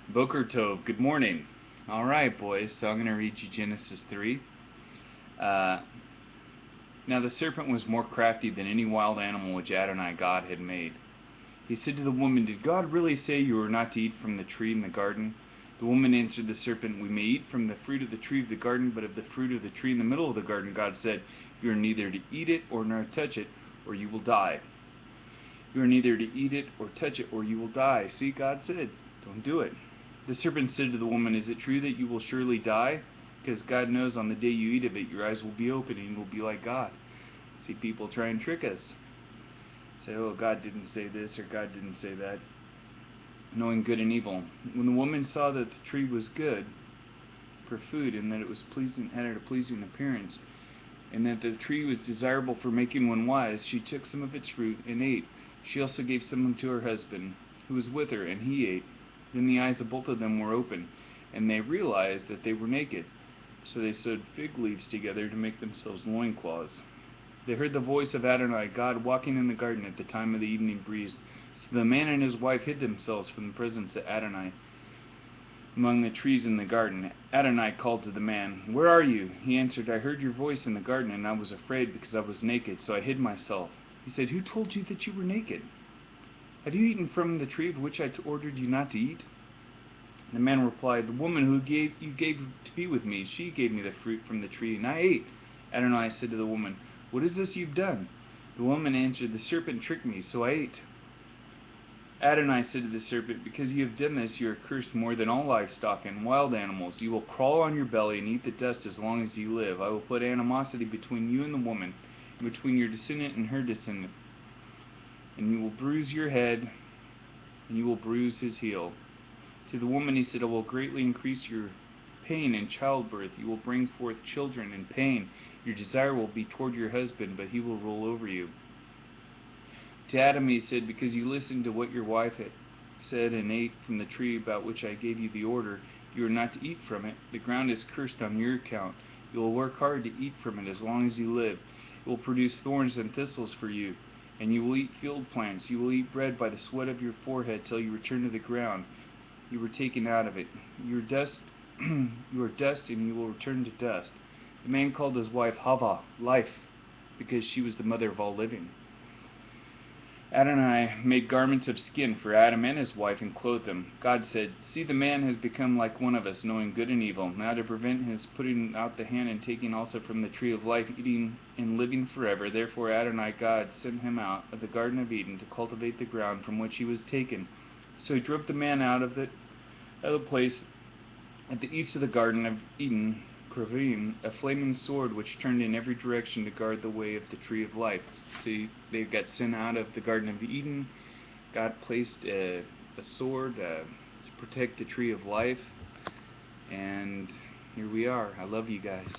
Boker Tov, good morning. Alright, boys, so I'm going to read you Genesis 3. Uh, Now the serpent was more crafty than any wild animal which Adonai God had made. He said to the woman, Did God really say you are not to eat from the tree in the garden? The woman answered the serpent, We may eat from the fruit of the tree of the garden, but of the fruit of the tree in the middle of the garden, God said, You are neither to eat it or nor touch it, or you will die. You are neither to eat it or touch it, or you will die. See, God said, Don't do it. The serpent said to the woman, Is it true that you will surely die? Because God knows on the day you eat of it, your eyes will be open and you will be like God. See, people try and trick us. Say, oh, God didn't say this or God didn't say that. Knowing good and evil. When the woman saw that the tree was good for food and that it was pleasing, had a pleasing appearance, and that the tree was desirable for making one wise, she took some of its fruit and ate. She also gave some to her husband, who was with her, and he ate. Then the eyes of both of them were opened, and they realized that they were naked. So they sewed fig leaves together to make themselves loincloths. They heard the voice of Adonai, God, walking in the garden at the time of the evening breeze. So the man and his wife hid themselves from the presence of Adonai among the trees in the garden. Adonai called to the man, Where are you? He answered, I heard your voice in the garden, and I was afraid because I was naked, so I hid myself. He said, Who told you that you were naked? Have you eaten from the tree of which I ordered you not to eat? The man replied, The woman who you gave to be with me, she gave me the fruit from the tree, and I ate. Adonai said to the woman, What is this you've done? The woman answered, The serpent tricked me, so I ate. Adonai said to the serpent, Because you have done this, you are cursed more than all livestock and wild animals. You will crawl on your belly and eat the dust as long as you live. I will put animosity between you and the woman, and between your descendant and her descendant. And you will bruise your head, and you will bruise his heel. To the woman he said, I will greatly increase your pain in childbirth. You will bring forth children in pain. Your desire will be toward your husband, but he will rule over you. To Adam he said, Because you listened to what your wife had said and ate from the tree about which I gave you the order, you are not to eat from it. The ground is cursed on your account. You will work hard to eat from it as long as you live. It will produce thorns and thistles for you, and you will eat field plants. You will eat bread by the sweat of your forehead till you return to the ground. You were taken out of it. You are dust, you are dust, and you will return to dust. The man called his wife Hava, life, because she was the mother of all living. Adonai made garments of skin for Adam and his wife and clothed them. God said, See, the man has become like one of us, knowing good and evil. Now to prevent his putting out the hand and taking also from the tree of life, eating and living forever, therefore Adonai God sent him out of the Garden of Eden to cultivate the ground from which he was taken. So he drove the man out of the place at the east of the Garden of Eden, Kravim, a flaming sword which turned in every direction to guard the way of the tree of life. So they got sent out of the Garden of Eden. God placed a sword to protect the tree of life. And here we are. I love you guys.